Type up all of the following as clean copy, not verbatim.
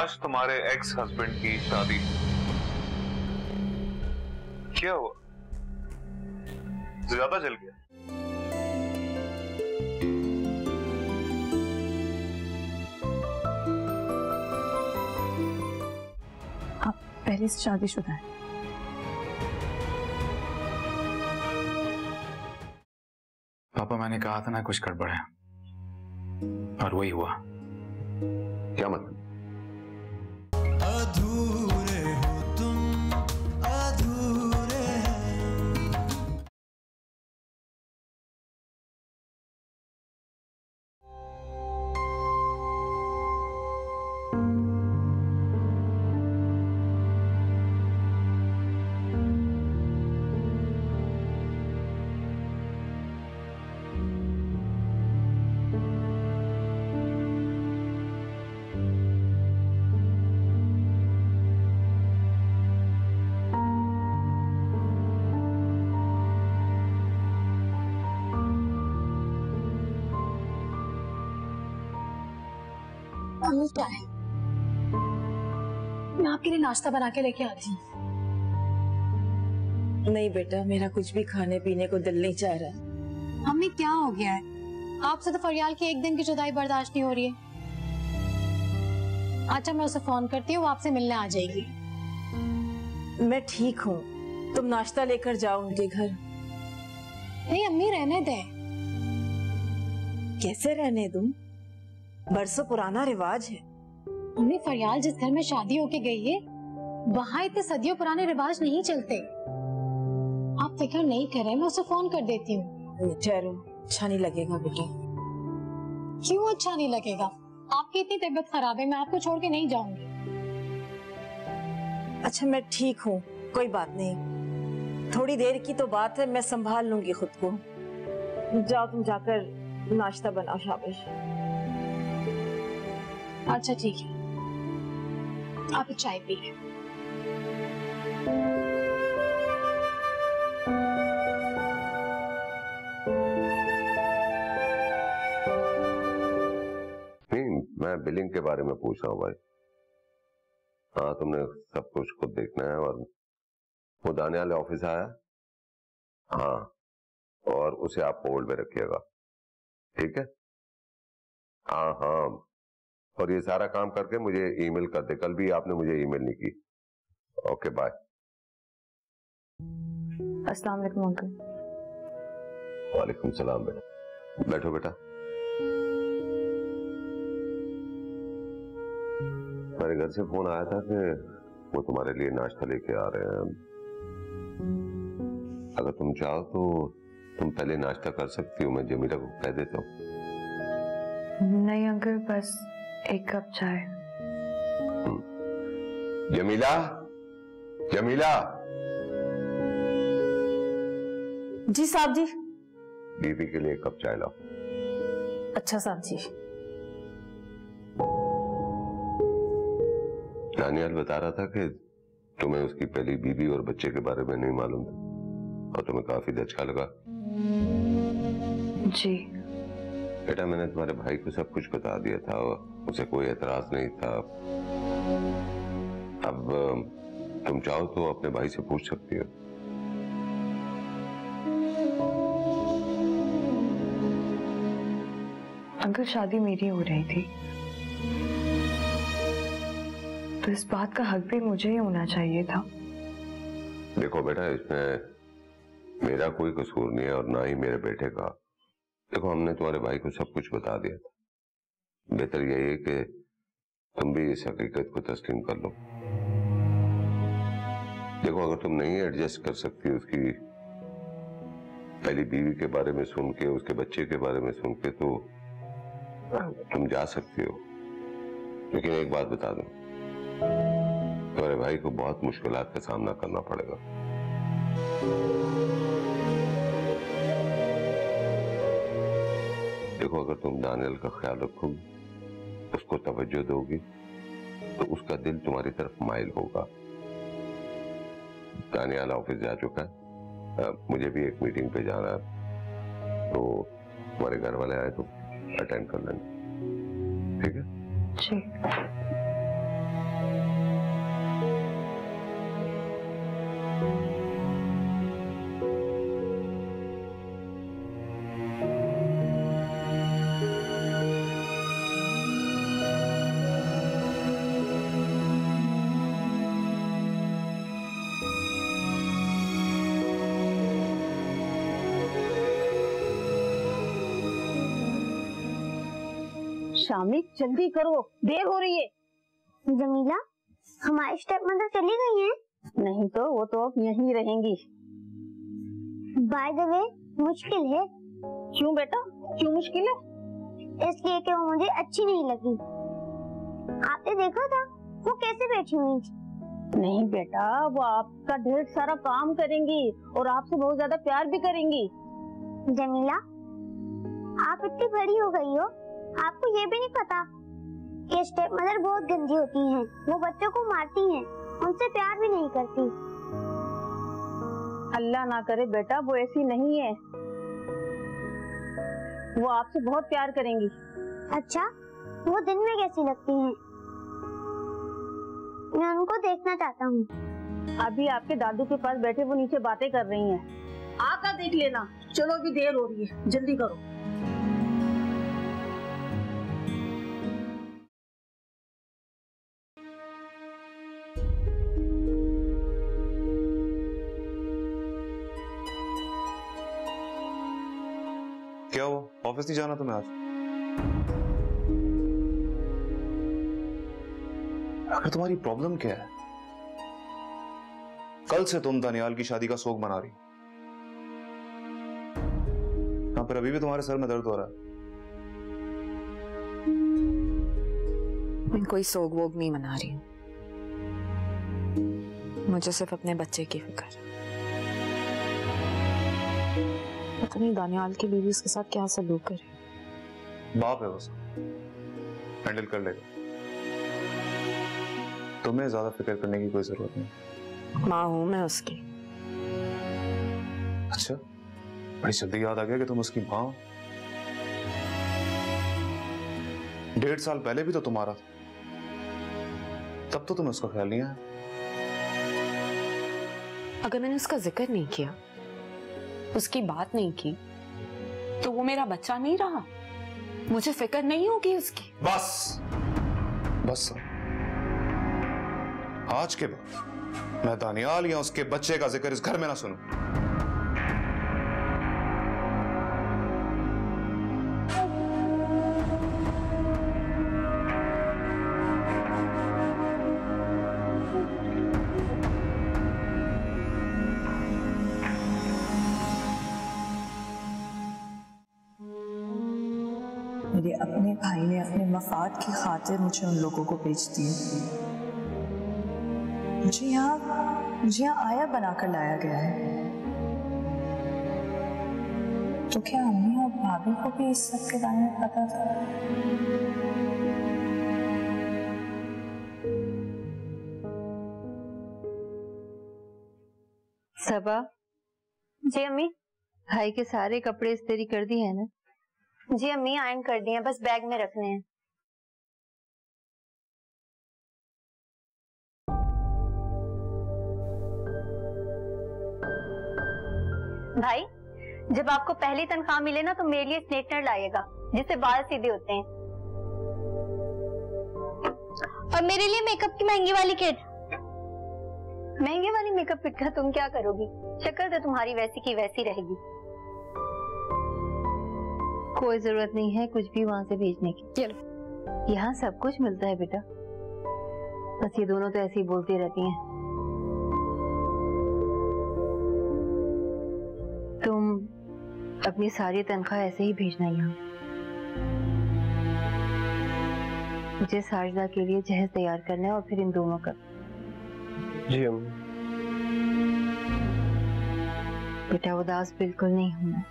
आज तुम्हारे ex husband की शादी। क्या हुआ? ज्यादा जल गया? आप पहले से शादीशुदा हैं। पापा, मैंने कहा था ना कुछ गड़बड़ है, और वही हुआ। क्या मतलब? अधूरे हो तुम, अधूरे अमूल क्या है? मैं आपके लिए नाश्ता बना के लेके आती हूँ। नहीं बेटा, मेरा कुछ भी खाने पीने को दिल नहीं चाह रहा। मम्मी क्या हो गया है? आपसे तो फरियाल की एक दिन की जुदाई बर्दाश्त नहीं हो रही है। अच्छा, मैं उसे फोन करती हूँ, वो आपसे मिलने आ जाएगी। मैं ठीक हूँ, तुम नाश्ता लेकर जाओ उनके घर। नहीं अम्मी, रहने दें। कैसे रहने दूं? बरसों पुराना रिवाज है। मम्मी, फरियाल जिस घर में शादी होके गई है, वहाँ इतने सदियों पुराने रिवाज नहीं चलते। आप फिक्र नहीं कर रहे, मैं उसे फोन कर देती हूँ। ठहरो, अच्छा नहीं लगेगा बेटा। क्यों अच्छा नहीं लगेगा? आपकी इतनी तबीयत खराब है, मैं आपको छोड़ के नहीं जाऊंगी। अच्छा मैं ठीक हूँ, कोई बात नहीं, थोड़ी देर की तो बात है, मैं संभाल लूंगी खुद को। जाओ तुम जाकर नाश्ता बनाओ। शाबाश। अच्छा ठीक है, आप चाय पी लें। नहीं, मैं बिलिंग के बारे में पूछ रहा हूँ भाई। हाँ, तुमने सब कुछ खुद देखना है। और वो दाने वाले ऑफिस आया? हाँ, और उसे आप होल्ड में रखिएगा, ठीक है? हाँ हाँ, और ये सारा काम करके मुझे ईमेल कर दे। कल भी आपने मुझे ईमेल नहीं की। Okay bye. अस्सलाम वालेकुम अंकल। वालेकुम सलाम बेटा। बैठो बेटा। मेरे घर से फोन आया था कि वो तुम्हारे लिए नाश्ता लेके आ रहे हैं। अगर तुम चाहो तो तुम पहले नाश्ता कर सकती हो, मैं जमीला को कह देता हूँ। नहीं अंकल, बस एक कप चाय। जमीला, जमीला। जी साहब जी। बीवी के लिए एक कप चाय लाओ। अच्छा साहब जी। दानियाल बता रहा था कि तुम्हें उसकी पहली बीवी और बच्चे के बारे में नहीं मालूम था, और तुम्हें काफी धचका लगा। जी बेटा, मैंने तुम्हारे भाई को सब कुछ बता दिया था, उसे कोई एतराज नहीं था। अब तुम चाहो तो अपने भाई से पूछ सकती हो। अंकल, शादी मेरी हो रही थी, तो इस बात का हक भी मुझे ही होना चाहिए था। देखो बेटा, इसमें मेरा कोई कसूर नहीं है और ना ही मेरे बेटे का। देखो, हमने तुम्हारे भाई को सब कुछ बता दिया था। बेहतर यही है कि तुम भी इस हकीकत को तस्लीम कर लो। देखो, अगर तुम नहीं एडजस्ट कर सकती उसकी पहली बीवी के बारे में सुन के, उसके बच्चे के बारे में सुन के, तो तुम जा सकती हो। लेकिन एक बात बता दूं, तुम्हारे भाई को बहुत मुश्किलात का सामना करना पड़ेगा। देखो, अगर तुम दानियल का ख्याल रखोगी, उसको तवज्जो दोगी, तो उसका दिल तुम्हारी तरफ माइल होगा। दानियल ऑफिस जा चुका है, मुझे भी एक मीटिंग पे जाना है, तो तुम्हारे घर वाले आए तो अटेंड कर लेंगे, ठीक है? जी। शामी जल्दी करो, देर हो रही है। जमीला, हमारी स्टेप मदर चली गई हैं? नहीं तो वो तो अब यहीं रहेंगी। बाय द वे, मुश्किल है। क्यों बेटा, क्यों मुश्किल है? इसलिए कि वो मुझे अच्छी नहीं लगी। आपने देखा था वो कैसे बैठी हुई? नहीं बेटा, वो आपका ढेर सारा काम करेंगी और आपसे बहुत ज्यादा प्यार भी करेंगी। जमीला, आप इतनी बड़ी हो गई हो, आपको ये भी नहीं पता कि स्टेप मदर बहुत गंदी होती हैं। वो बच्चों को मारती हैं, उनसे प्यार भी नहीं करती। अल्लाह ना करे बेटा, वो ऐसी नहीं है। वो आपसे बहुत प्यार करेंगी। अच्छा, वो दिन में कैसी लगती हैं? मैं उनको देखना चाहता हूँ। अभी आपके दादू के पास बैठे वो नीचे बातें कर रही हैं। आकर देख लेना। चलो, अभी देर हो रही है, जल्दी करो। क्या हुआ, ऑफिस नहीं जाना तुम्हें आज? आखिर तुम्हारी प्रॉब्लम क्या है? कल से तुम दानियाल की शादी का शोक मना रही, हाँ, फिर अभी भी तुम्हारे सर में दर्द हो रहा है। मैं कोई सोग वोग नहीं मना रही हूँ, मुझे सिर्फ अपने बच्चे की फिक्र। पता नहीं दानियाल की बीवी उसके साथ क्या सलूक करे। बाप है उसका, हैंडल कर लेगा। तुम्हें ज्यादा फिक्र करने की कोई जरूरत नहीं। माँ हूं मैं उसकी। अच्छा, बड़ी जल्दी याद आ गया कि तुम उसकी माँ हो। 1.5 साल पहले भी तो तुम्हारा था, तब तो तुम्हें उसका ख्याल नहीं आया। अगर मैंने उसका जिक्र नहीं किया, उसकी बात नहीं की, तो वो मेरा बच्चा नहीं रहा। मुझे फिक्र नहीं होगी उसकी। बस बस, आज के बाद मैं दानियाल या उसके बच्चे का जिक्र इस घर में ना सुनूं। मेरे अपने भाई ने अपने मफाद की खातिर मुझे उन लोगों को बेच दिया। मुझे यहाँ आया बनाकर लाया गया है। तो क्या अम्मी और भाभी को भी इस सब के बारे में पता था? सबा, जी अम्मी। भाई के सारे कपड़े इस्त्री कर दिए हैं ना? जी अम्मी, आयरन कर दिए हैं, बस बैग में रखने हैं। भाई, जब आपको पहली तनख्वाह मिले ना तो मेरे लिए स्ट्रेटनर लाइएगा, जिससे बाल सीधे होते हैं। और मेरे लिए मेकअप की महंगी वाली किट। महंगे वाली मेकअप किट का तुम क्या करोगी? शक्ल तो तुम्हारी वैसी की वैसी रहेगी। कोई जरूरत नहीं है कुछ भी वहां से भेजने की। चलो, यहाँ सब कुछ मिलता है बेटा, बस ये दोनों तो ऐसे ही बोलती रहती हैं। तुम अपनी सारी तनख्वाह ऐसे ही भेजना यहाँ। मुझे साजिदा के लिए जहेज तैयार करना है और फिर इन दोनों का। जी अम्मी। बेटा उदास बिल्कुल नहीं होना,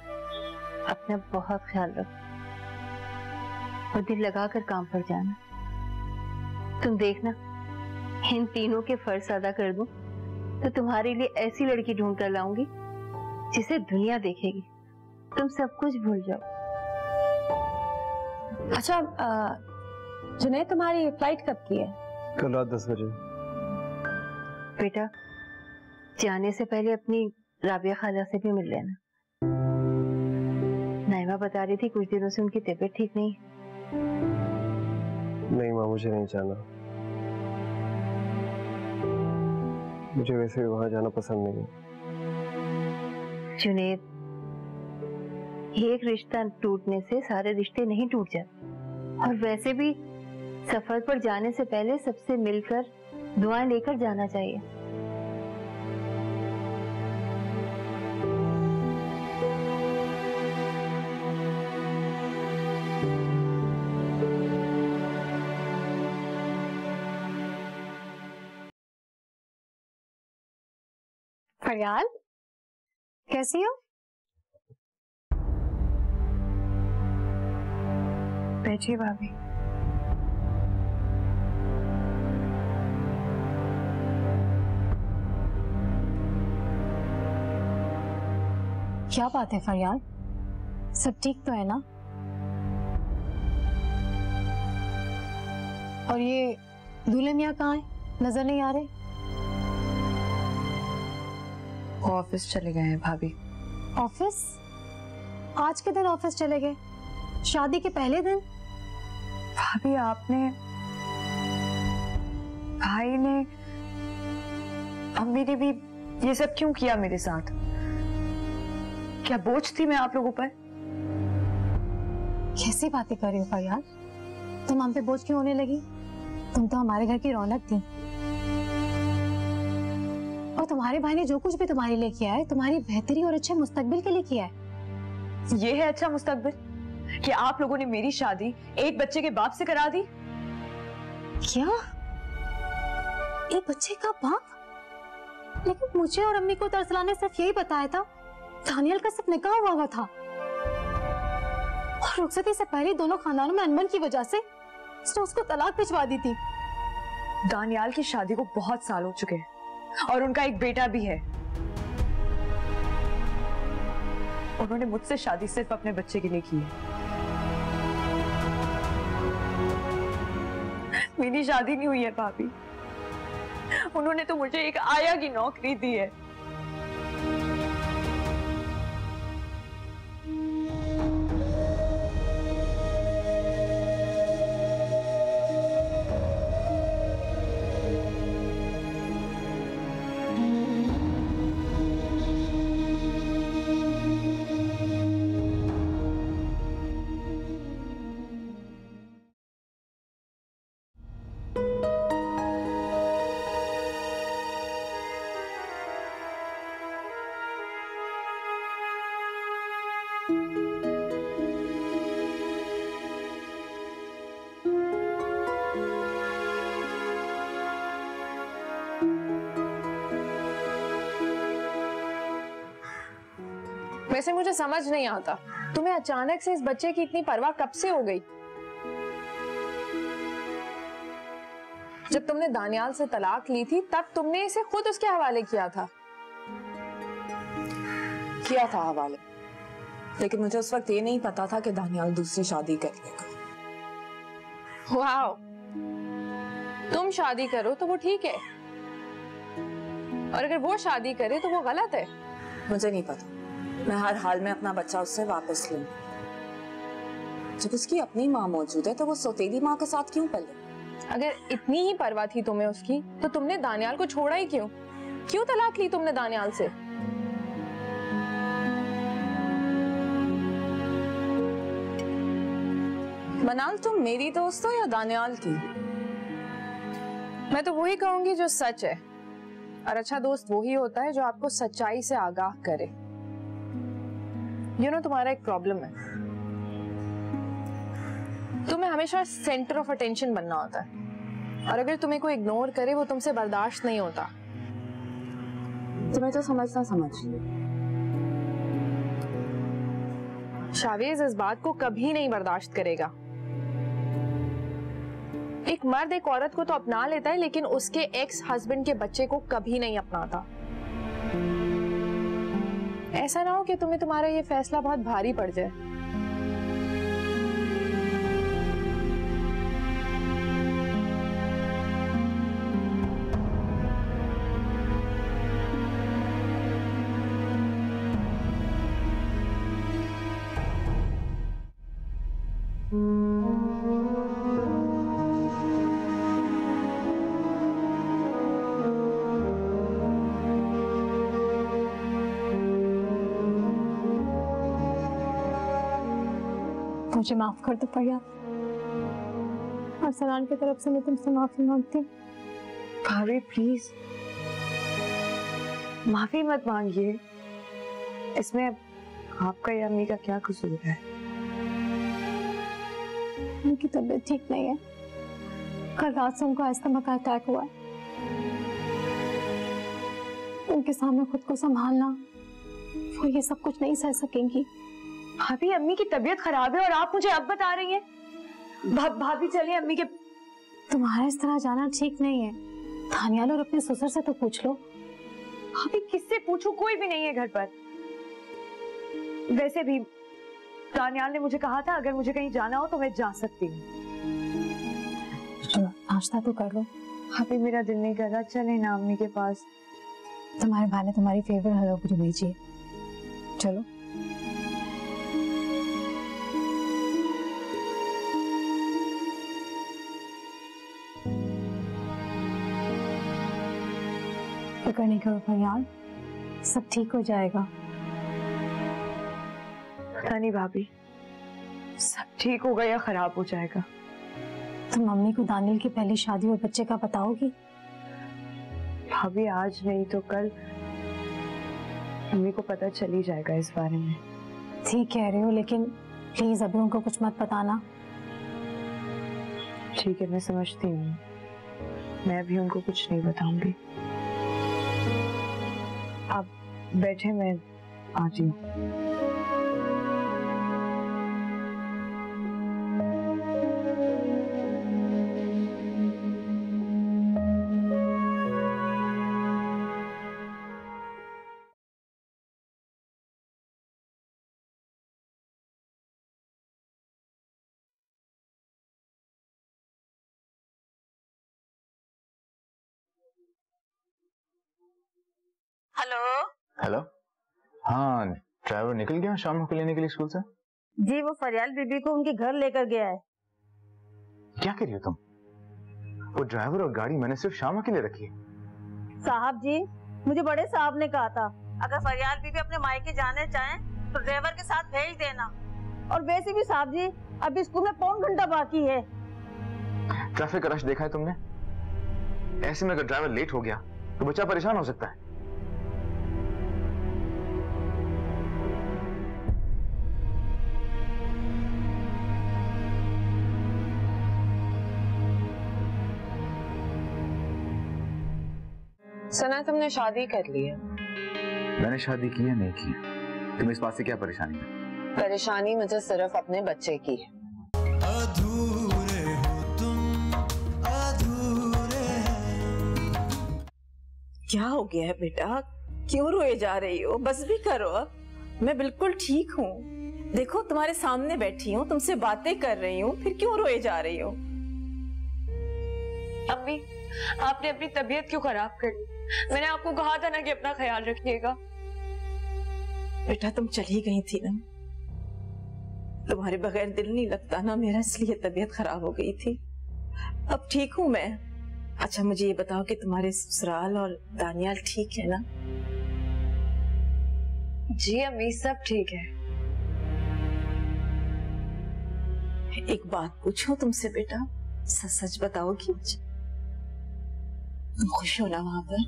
अपना बहुत ख्याल रख और दिल लगाकर काम पर जाना। तुम देखना, इन तीनों के फर्ज अदा कर दूं तो तुम्हारे लिए ऐसी लड़की ढूंढ कर लाऊंगी जिसे दुनिया देखेगी। तुम सब कुछ भूल जाओ। अच्छा जुनैद, तुम्हारी फ्लाइट कब की है? कल रात 10 बजे। बेटा जाने से पहले अपनी राबिया खाला से भी मिल लेना। नाइमा बता रही थी कुछ दिनों से उनकी तबीयत ठीक नहीं। नहीं माँ, मुझे नहीं जाना। मुझे वैसे भी वहां जाना पसंद नहीं है। जुनैद, एक रिश्ता टूटने से सारे रिश्ते नहीं टूट जाते। और वैसे भी सफर पर जाने से पहले सबसे मिलकर दुआएं लेकर जाना चाहिए। फरियाल, कैसी हो? बैठिए भाभी। क्या बात है फरियाल, सब ठीक तो है ना? और ये दूल्हे मियाँ कहाँ है? नजर नहीं आ रहे। वो ऑफिस चले गए हैं भाभी। ऑफिस? आज के दिन ऑफिस चले गए? शादी के पहले दिन? भाभी आपने, भाई ने, अम्मी ने भी ये सब क्यों किया मेरे साथ? क्या बोझ थी मैं आप लोगों पर? कैसी बातें कर रही हो फरियाल? तुम हम पे बोझ क्यों होने लगी? तुम तो हमारे घर की रौनक थी। और तुम्हारे भाई ने जो कुछ भी तुम्हारे लिए किया है, तुम्हारी बेहतरी और अच्छे मुस्तकबिल के लिए किया है। ये है अच्छा मुस्तकबिल कि आप लोगों ने मेरी शादी एक बच्चे के बाप से करा दी? क्या? एक बच्चे का बाप? लेकिन मुझे और अम्मी को तरसला ने सिर्फ यही बताया था, दानियल का सिर्फ निकाह हुआ था। और रुखसती से पहले दोनों खानदानों में अनबन की वजह से उसने उसको तलाक भिजवा दी थी। दानियाल की शादी को बहुत साल हो चुके हैं और उनका एक बेटा भी है। उन्होंने मुझसे शादी सिर्फ अपने बच्चे के लिए की है। मेरी शादी नहीं हुई है भाभी। उन्होंने तो मुझे एक आया की नौकरी दी है। वैसे मुझे समझ नहीं आता, तुम्हें अचानक से इस बच्चे की इतनी परवाह कब से हो गई? जब तुमने दानियाल से तलाक ली थी तब तुमने इसे खुद उसके हवाले किया था हवाले। लेकिन मुझे उस वक्त ये नहीं पता था कि दानियाल दूसरी शादी कर लेगा। वाओ, तुम शादी करो तो वो ठीक है, और अगर वो शादी करे तो वो गलत है। मुझे नहीं पता, मैं हर हाल में अपना बच्चा उससे वापस लूं। जब उसकी अपनी माँ मौजूद है तो वो सौतेली माँ के साथ क्यों पले? अगर इतनी ही परवाह थी तुम्हें उसकी तो तुमने दानियाल को छोड़ा ही क्यों? क्यों तलाक ली तुमने दानियाल से? मनाल, तुम मेरी दोस्त हो या दानियाल की? मैं तो वही कहूंगी जो सच है, और अच्छा दोस्त वही होता है जो आपको सच्चाई से आगाह करे। तुम्हारा एक प्रॉब्लम है, तुम्हें हमेशा सेंटर ऑफ अटेंशन बनना होता है, और अगर तुम्हें कोई इग्नोर करे वो तुमसे बर्दाश्त नहीं होता। तुम्हें तो समझना समझ। शावेज इस बात को कभी नहीं बर्दाश्त करेगा। एक मर्द एक औरत को तो अपना लेता है, लेकिन उसके एक्स हस्बैंड के बच्चे को कभी नहीं अपनाता। ऐसा ना हो कि तुम्हें तुम्हारा ये फैसला बहुत भारी पड़ जाए। मुझे माफ कर दो फरियाल। अरसलान की तरफ से मैं तुमसे माफी मांगती हूँ। भाभी प्लीज माफी मत मांगिए, इसमें आपका या अम्मी का क्या कसूर है? उनकी तबीयत ठीक नहीं है, कल रात से उनको अस्थमा का अटैक हुआ है। उनके सामने खुद को संभालना, वो ये सब कुछ नहीं सह सकेंगी। भाभी अम्मी की तबीयत खराब है और आप मुझे अब बता रही हैं? भाभी चलिए अम्मी के। तुम्हारा इस तरह जाना ठीक नहीं है। दानियाल और अपने ससुर से तो पूछ लो। भाभी किससे पूछूं? कोई भी नहीं है घर पर। वैसे भी दानियाल ने मुझे कहा था अगर मुझे कहीं जाना हो तो मैं जा सकती हूँ। चलो नाश्ता तो कर लो। भाभी मेरा दिल नहीं कर रहा, चले ना अम्मी के पास। तुम्हारे भाई ने तुम्हारी फेवरेट हलवा पूरी भेजी है, चलो। फिक्र नहीं करो फरियाल, सब ठीक हो जाएगा। पता नहीं भाभी सब ठीक होगा या खराब हो जाएगा। तुम मम्मी को दानियल की पहली शादी और बच्चे का बताओगी? भाभी आज नहीं तो कल मम्मी को पता चल ही जाएगा इस बारे में। ठीक कह रहे हो, लेकिन प्लीज अभी उनको कुछ मत बताना। ठीक है मैं समझती हूँ, मैं भी उनको कुछ नहीं बताऊंगी। आप बैठे, मैं आती हूँ। हेलो। हेलो, हाँ ड्राइवर निकल गया शाम को लेने के लिए स्कूल से? जी वो फरियाल बीबी को उनके घर लेकर गया है। क्या कह रही हो तुम? वो ड्राइवर और गाड़ी मैंने सिर्फ शाम के लिए रखी है। साहब जी मुझे बड़े साहब ने कहा था अगर फरियाल बीबी अपने मायके जाने चाहें तो ड्राइवर के साथ भेज देना। और वैसे भी साहब जी अभी स्कूल में पौन घंटा बाकी है। ट्रैफिक रश देखा है तुमने? ऐसे में अगर ड्राइवर लेट हो गया तो बच्चा परेशान हो सकता है। सुना तुमने शादी कर ली है? मैंने शादी की है नहीं की, तुम्हें इस बात से क्या परेशानी है? परेशानी मुझे सिर्फ अपने बच्चे की है। अधूरे हो तुम, अधूरे हैं। क्या हो गया है बेटा, क्यों रोए जा रही हो? बस भी करो अब। मैं बिल्कुल ठीक हूँ, देखो तुम्हारे सामने बैठी हूँ, तुमसे बातें कर रही हूँ, फिर क्यों रोए जा रही हो? अम्मी आपने अपनी तबीयत क्यों खराब कर ली? मैंने आपको कहा था ना कि अपना ख्याल रखिएगा। बेटा तुम चली गई थी ना, तुम्हारे बगैर दिल नहीं लगता ना मेरा, इसलिए तबीयत खराब हो गई थी। अब ठीक हूँ मैं। अच्छा मुझे ये बताओ कि तुम्हारे ससुराल और दानियाल ठीक है ना? जी अम्मी सब ठीक है। एक बात पूछूं तुमसे बेटा, सच सच बताओगी मुझे? तुम खुश हो ना वहां पर?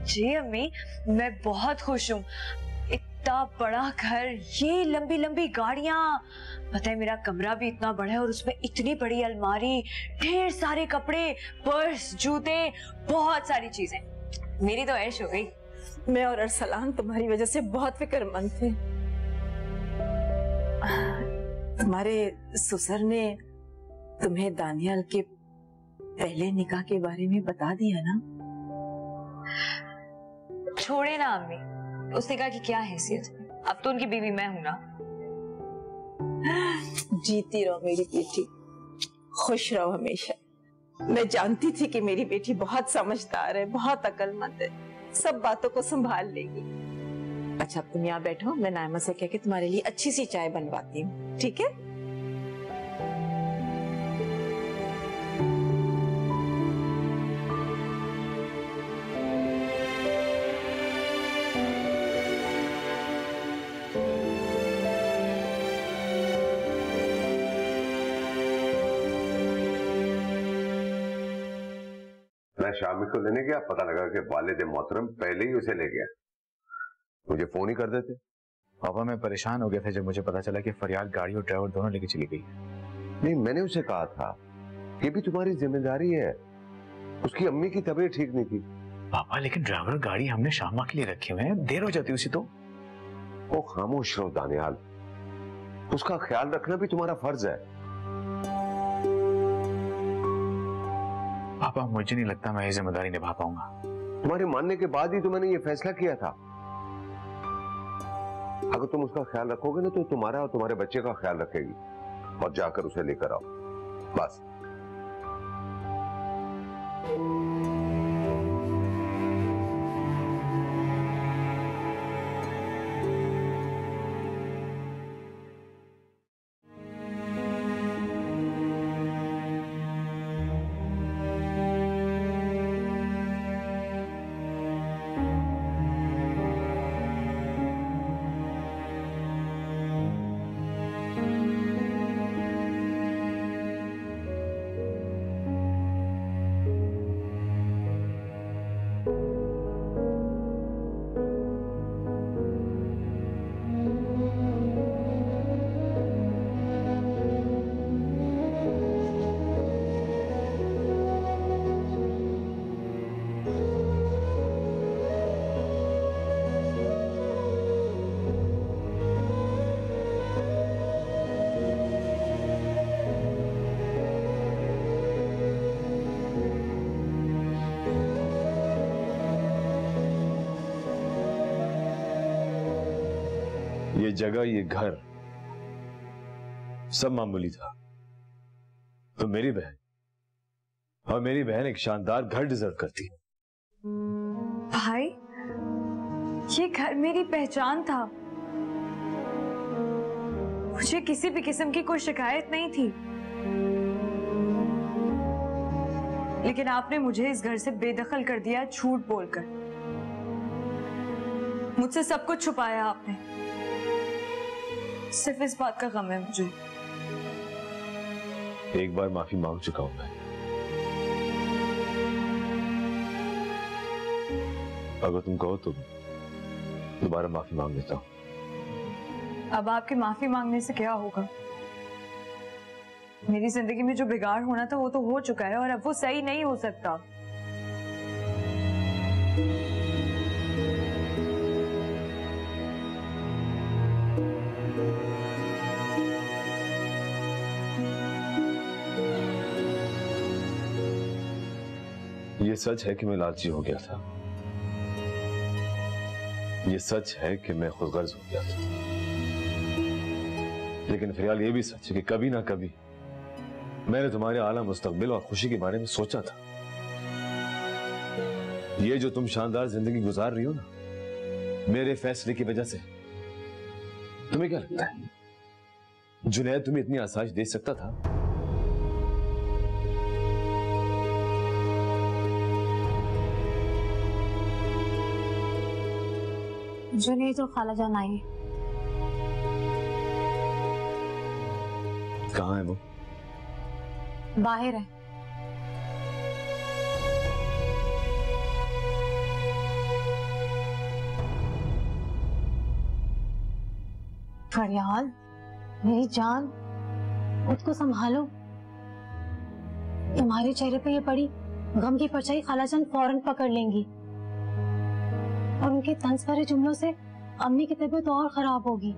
जी अम्मी मैं बहुत खुश हूँ। इतना बड़ा घर, ये लंबी लंबी गाड़ियां, पता है मेरा कमरा भी इतना बड़ा है और उसमें इतनी बड़ी अलमारी, ढेर सारे कपड़े, पर्स, जूते, बहुत सारी चीजें। मेरी तो ऐश हो गई। मैं और अरसलान तुम्हारी वजह से बहुत फिक्रमंद थे। तुम्हारे ससुर ने तुम्हें दानियाल के पहले निकाह के बारे में बता दिया ना? छोड़े ना अम्मी, उस निकाह की क्या हैसियत, अब तो उनकी बीवी मैं हूं ना। जीती रहो मेरी बेटी, खुश रहो हमेशा। मैं जानती थी कि मेरी बेटी बहुत समझदार है, बहुत अक्लमंद है, सब बातों को संभाल लेगी। अच्छा तुम यहाँ बैठो, मैं नायमा से कह के तुम्हारे लिए अच्छी सी चाय बनवाती हूँ, ठीक है? मैं शामी को लेने गया, पता लगा कि वालिद मोहतरम पहले ही उसे ले गया। मुझे फोन ही कर देते। पापा मैं परेशान हो गया था जब मुझे पता चला कि फरियाद गाड़ी और ड्राइवर दोनों लेके चली गई। नहीं, मैंने उसे कहा था ये भी तुम्हारी जिम्मेदारी है। उसकी अम्मी की तबीयत ठीक नहीं थी। पापा लेकिन ड्राइवर गाड़ी हमने शामा के लिए रखे हुए हैं, देर हो जाती उसी तो। ओ खामोश रहो दानियाल, उसका ख्याल रखना भी तुम्हारा फर्ज है। पापा मुझे नहीं लगता मैं ये जिम्मेदारी निभा पाऊंगा। तुम्हारे मानने के बाद ही तो मैंने ये फैसला किया था। अगर तुम उसका ख्याल रखोगे ना तो तुम्हारा और तुम्हारे बच्चे का ख्याल रखेगी, और जाकर उसे लेकर आओ बस। ये जगह, ये घर सब मामूली था, तो मेरी बहन और मेरी बहन एक शानदार घर डिजर्व करती है। भाई, ये घर मेरी पहचान था। मुझे किसी भी किस्म की कोई शिकायत नहीं थी, लेकिन आपने मुझे इस घर से बेदखल कर दिया झूठ बोलकर। मुझसे सब कुछ छुपाया आपने। सिर्फ इस बात का गम है मुझे। एक बार माफी मांग चुका हूं मैं। अगर तुम कहो तो दोबारा माफी मांग लेता हूं। अब आपकी माफी मांगने से क्या होगा? मेरी जिंदगी में जो बिगाड़ होना था वो तो हो चुका है, और अब वो सही नहीं हो सकता। ये सच है कि मैं लालची हो गया था। ये सच है कि मैं खुदगर्ज हो गया था। लेकिन फिलहाल ये भी सच है कि कभी ना कभी मैंने तुम्हारे आला मुस्तकबिल और खुशी के बारे में सोचा था। ये जो तुम शानदार जिंदगी गुजार रही हो ना, मेरे फैसले की वजह से। तुम्हें क्या लगता है जुनैद तुम्हें इतनी आसाइश दे सकता था? जुनैद और खालाजान आई। कहाँ है वो? बाहर है। फरियाद, मेरी जान, खुद को संभालो। तुम्हारे चेहरे पे ये पड़ी गम की परछाई खालाजान फौरन पकड़ लेंगी, और उनके तंज भरे जुमलों से अम्मी की तबीयत और खराब होगी।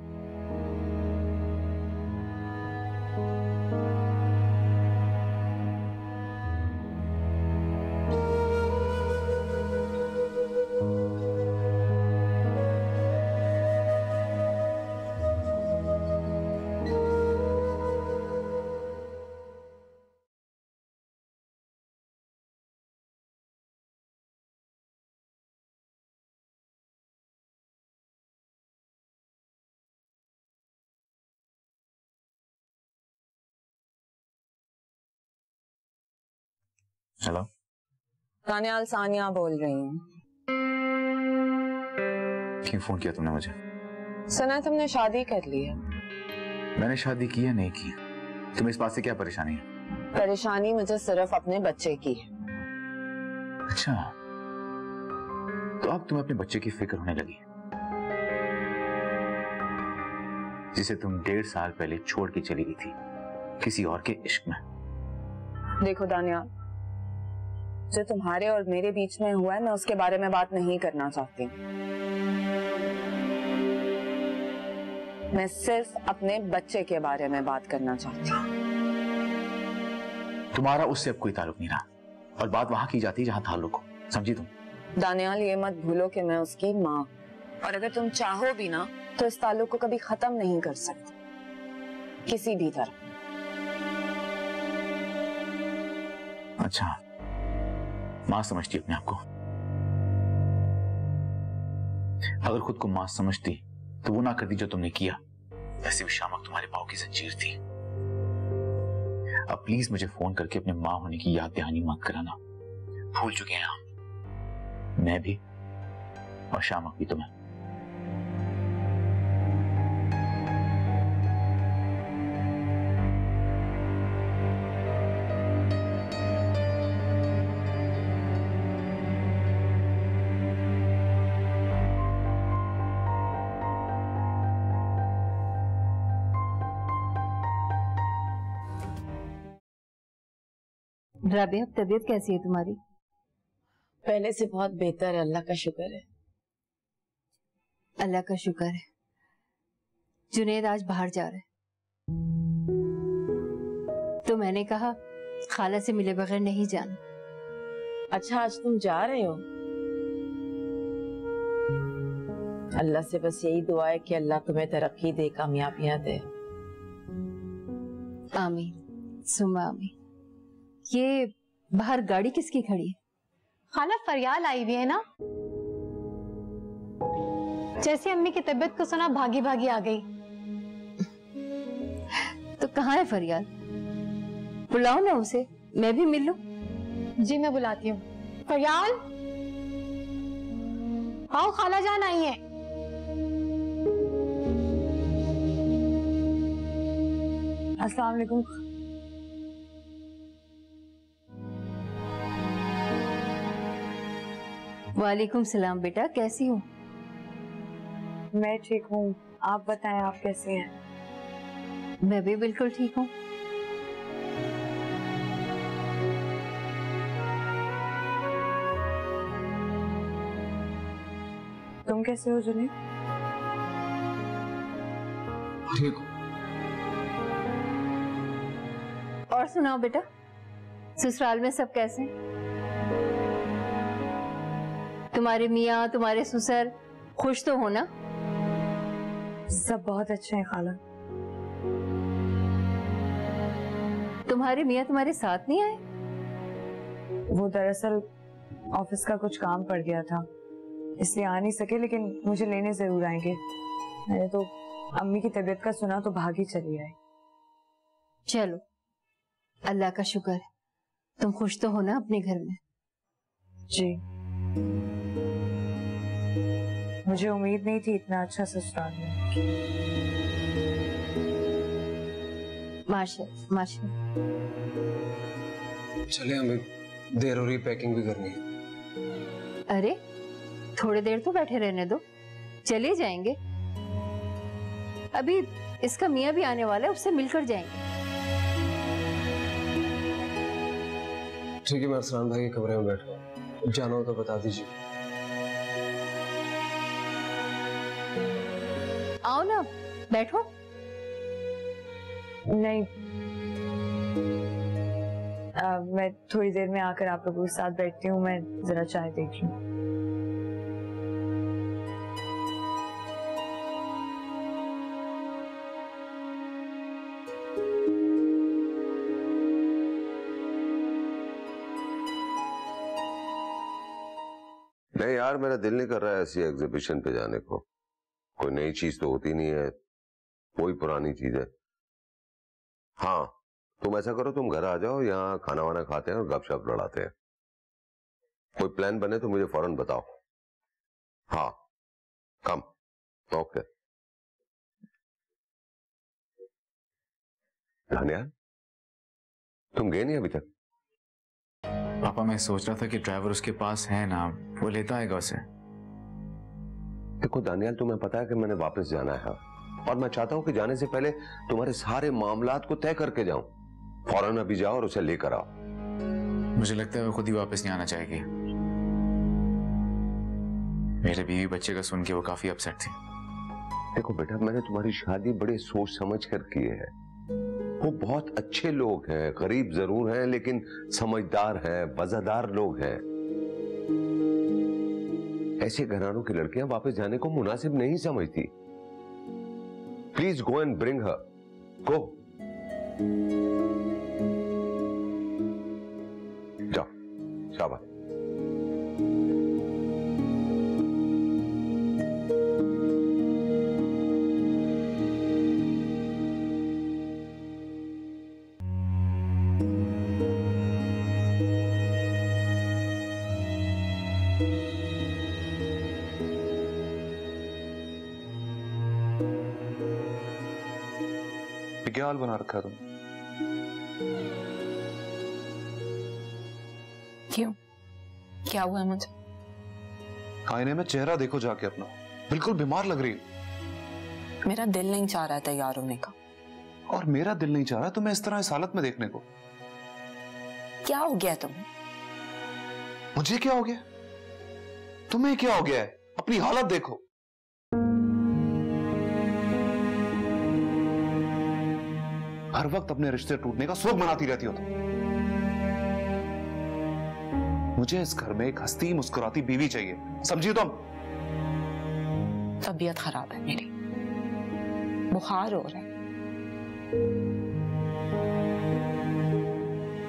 हेलो, दानियाल, सानिया बोल रही हूँ। क्यों फोन किया तुमने मुझे? सुना तुमने शादी कर ली है। मैंने शादी की या नहीं की? तुम्हें इस बात से क्या परेशानी है? परेशानी मुझे सिर्फ अपने बच्चे की है। अच्छा, तो अब तुम्हें अपने बच्चे की फिक्र होने लगी, जिसे तुम 1.5 साल पहले छोड़ के चली गई थी किसी और के इश्क में। देखो दानियाल, जो तुम्हारे और मेरे बीच में हुआ है मैं उसके बारे में बात नहीं करना चाहती। मैं सिर्फ अपने बच्चे के बारे में बात करना चाहती हूँ। तुम्हारा उससे अब कोई ताल्लुक नहीं रहा, और बात वहां की जाती है जहां ताल्लुक हो, समझी तुम? दानियाल, ये मत भूलो कि मैं उसकी माँ, और अगर तुम चाहो भी ना तो इस ताल्लुक को कभी खत्म नहीं कर सकती किसी भी तरह। अच्छा, मां समझती अपने आप को। अगर खुद को मां समझती तो वो ना करती जो तुमने किया। वैसे भी शामक तुम्हारे पाँव की जंजीर थी। अब प्लीज मुझे फोन करके अपने मां होने की याद दहानी मत कराना। भूल चुके हैं हम, मैं भी और शामक भी तुम्हें। राबिया, तबीयत कैसी है तुम्हारी? पहले से बहुत बेहतर है, अल्लाह का शुक्र है। अल्लाह का शुक्र है। जुनैद आज बाहर जा रहा है, तो मैंने कहा खाला से मिले बगैर नहीं जाना। अच्छा, आज तुम जा रहे हो? अल्लाह से बस यही दुआ है कि अल्लाह तुम्हें तरक्की दे, कामयाबियां दे। आमीन सुम्मा आमीन। ये बाहर गाड़ी किसकी खड़ी है? खाला फरियाल आई हुई है ना, जैसे अम्मी की तबीयत को सुना भागी भागी आ गई। तो कहाँ है फरियाल? बुलाओ ना उसे, मैं भी मिल लूं। जी मैं बुलाती हूँ। फरियाल, आओ खाला जान आई है। अस्सलाम वालेकुम। वालेकुम सलाम बेटा, कैसी हो? मैं ठीक हूँ, आप बताएं आप कैसे हैं? मैं भी बिल्कुल ठीक हूँ। तुम कैसे हो जुनैद? ठीक हूँ। और सुनाओ बेटा, ससुराल में सब कैसे हैं? तुम्हारे मियाँ, तुम्हारे ससुर खुश तो हो ना? सब बहुत अच्छे हैं खाला। तुम्हारे मियाँ तुम्हारे साथ नहीं आए? वो दरअसल ऑफिस का कुछ काम पड़ गया था, इसलिए आ नहीं सके, लेकिन मुझे लेने जरूर आएंगे। मैंने तो अम्मी की तबीयत का सुना तो भागी चली आई। चलो, अल्लाह का शुक्र है, तुम खुश तो हो ना अपने घर में? जी, मुझे उम्मीद नहीं थी इतना अच्छा ससुराल में। माशाअल्लाह माशाअल्लाह। चले, हमें देर हो रही, पैकिंग भी करनी है। अरे थोड़ी देर तो बैठे रहने दो, चले जाएंगे। अभी इसका मियाँ भी आने वाला है, उससे मिलकर जाएंगे। ठीक है, मैं अरसलान भाई के कमरे में बैठा, जाना हो तो बता दीजिए। आओ ना, बैठो। नहीं, मैं थोड़ी देर में आकर आप लोगों के साथ बैठती हूँ, मैं जरा चाय देख लूँ। नहीं यार, मेरा दिल नहीं कर रहा है ऐसी एग्जीबिशन पे जाने को। कोई नई चीज तो होती नहीं है, कोई पुरानी चीज है। हाँ, तुम ऐसा करो, तुम घर आ जाओ, यहाँ खाना वाना खाते हैं और गपशप लड़ाते हैं। कोई प्लान बने तो मुझे फौरन बताओ। हाँ, कम। ओके। दानियाल, तुम गए नहीं अभी तक? पापा मैं सोच रहा था कि ड्राइवर उसके पास है ना, वो लेता आएगा उसे। देखो दानियाल, तुम्हें पता है कि मैंने वापस जाना है और मैं चाहता हूं कि जाने से पहले तुम्हारे सारे मामलात को तय करके जाऊं। फौरन अभी जाओ और उसे लेकर आओ। मुझे लगता है वो खुद ही वापस नहीं आना चाहेगी। मेरे बीवी बच्चे का सुन के वो काफी अपसेट थी। देखो बेटा, मैंने तुम्हारी शादी बड़े सोच समझ कर की है। वो बहुत अच्छे लोग हैं, गरीब जरूर हैं लेकिन समझदार हैं, वफादार लोग हैं। ऐसे घरानों की लड़कियां वापस जाने को मुनासिब नहीं समझती। Please go and bring her, go. जाओ, शाबाश। क्या हाल बना रखा है तुम? क्यों? क्या हुआ है मुझे? आईने में चेहरा देखो जाके अपना, बिल्कुल बीमार लग रही है। मेरा दिल नहीं चाह रहा है तैयार होने का। और मेरा दिल नहीं चाह रहा तुम्हें इस तरह इस हालत में देखने को। क्या हो गया तुम्हें? मुझे क्या हो गया? तुम्हें क्या हो गया है? अपनी हालत देखो। हर वक्त अपने रिश्ते टूटने का शोक मनाती रहती हो तुम। मुझे इस घर में एक हंसती मुस्कुराती बीवी चाहिए, समझी तुम? तबीयत खराब है मेरी, बुखार हो रहा है।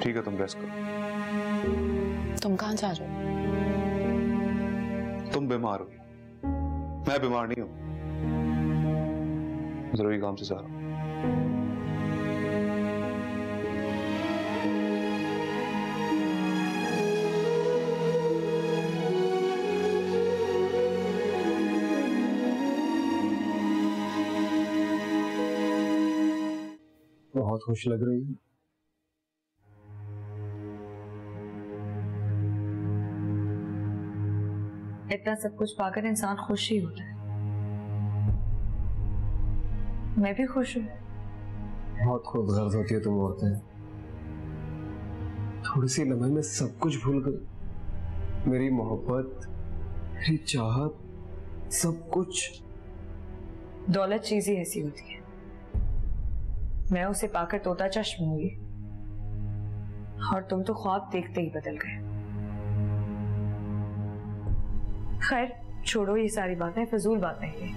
ठीक है, तुम रेस्ट करो। तुम कहां जा रहे हो? तुम बीमार हो, मैं बीमार नहीं हूं। जरूरी काम से जा रहा हूं। बहुत खुश लग रही है। इतना सब कुछ पाकर इंसान खुश ही होता है। मैं भी खुश हूँ। बहुत खूबसूरत होती है तुम औरतें। थोड़ी सी लम्हे में सब कुछ भूल गई। मेरी मोहब्बत, मेरी चाहत, सब कुछ। दौलत चीज ही ऐसी होती है, मैं उसे पाकर तोता चश्म हुई और तुम तो ख्वाब देखते ही बदल गए। खैर छोड़ो ये सारी बातें, फजूल बातें ये।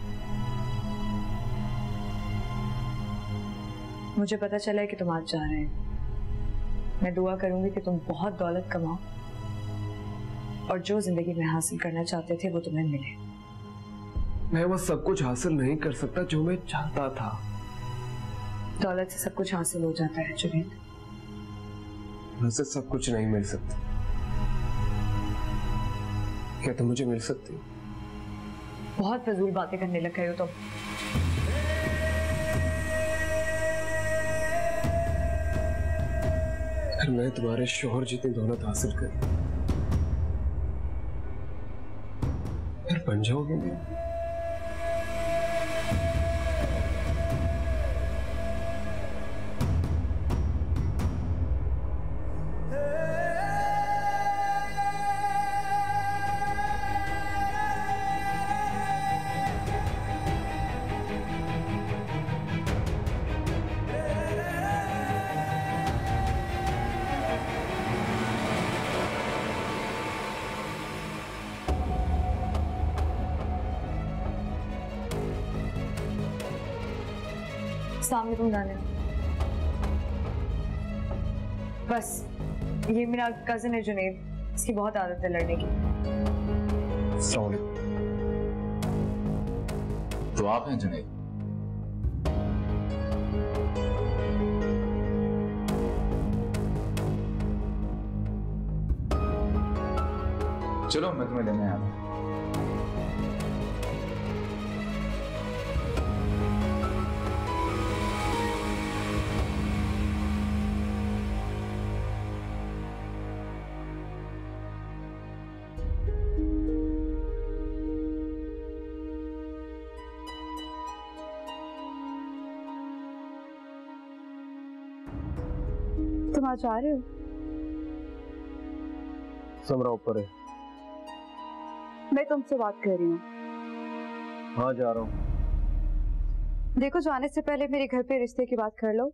मुझे पता चला है कि तुम आज जा रहे हैं। मैं दुआ करूंगी कि तुम बहुत दौलत कमाओ और जो जिंदगी में हासिल करना चाहते थे वो तुम्हें मिले। मैं वो सब कुछ हासिल नहीं कर सकता जो मैं चाहता था। दौलत से सब कुछ हासिल हो जाता है जुनैद। मुझसे सब कुछ नहीं मिल सकता। क्या तुम मुझे मिल सकती? बहुत फजूल बातें करने लग गए हो तुम। अगर मैं तुम्हारे शोहर जितनी दौलत हासिल करूं, फिर बन जाओगे नहीं? अस्सलामुअलैकुम दानिया। बस ये मेरा कजिन है जुनैद, इसकी बहुत आदत है लड़ने की। तो आप हैं जुनैद? चलो मैं तुम्हें लेने आया हूं। तुम आज आ रहे हो? समरा ऊपर है। मैं तुमसे बात कर रही हूँ। हाँ जा रहा हूँ। देखो जाने से पहले मेरे घर पे रिश्ते की बात कर लो।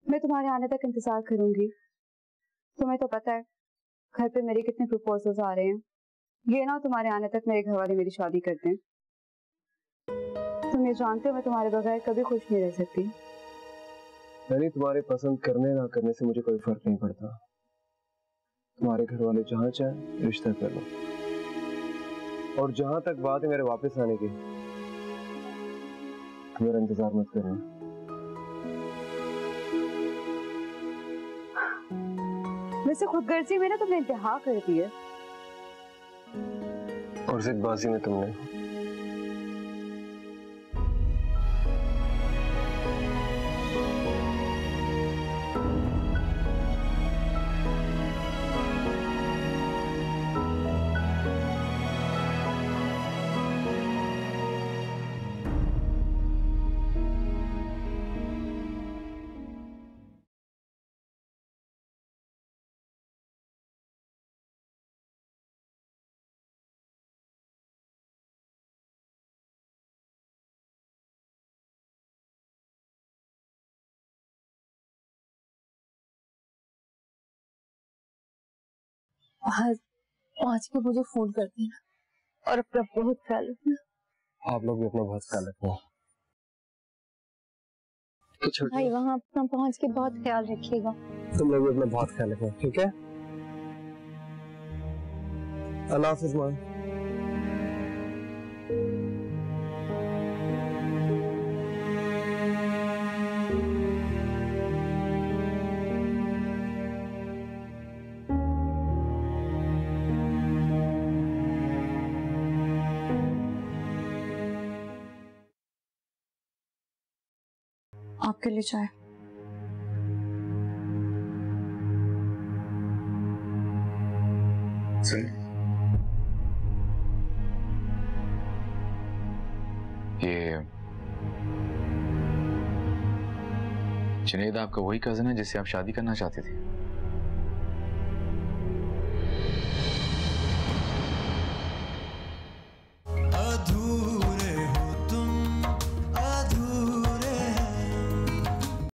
मैं तुम्हारे आने तक इंतजार करूंगी। तुम्हें तो पता है घर पे मेरे कितने प्रपोजल्स आ रहे हैं। ये ना तुम्हारे आने तक मेरे घर वाले मेरी शादी करते हैं। तुम ये जानते हो मैं तुम्हारे बगैर कभी खुश नहीं रह सकती। यानी तुम्हारे पसंद करने ना करने से मुझे कोई फर्क नहीं पड़ता। तुम्हारे घर वाले जहाँ चाहे रिश्ता कर लो। और जहां तक बात है मेरे वापस आने की, मेरा इंतजार मत करना। वैसे खुदगर्जी में ना तुमने इंतहा कर दी है। और जिदबाजी में तुमने आज 5 के मुझे फोन कर देना और अपना बहुत ख्याल रखना। आप लोग भी अपना बहुत ख्याल रखना। भाई वहाँ अपना पहुँच के बहुत ख्याल रखिएगा। तुम लोग भी अपना बहुत ख्याल रखना, ठीक है? अल्लाह हाफिज़ माँ। आपके लिए चाय। ये जुनैद आपका वही कजन है जिससे आप शादी करना चाहते थे?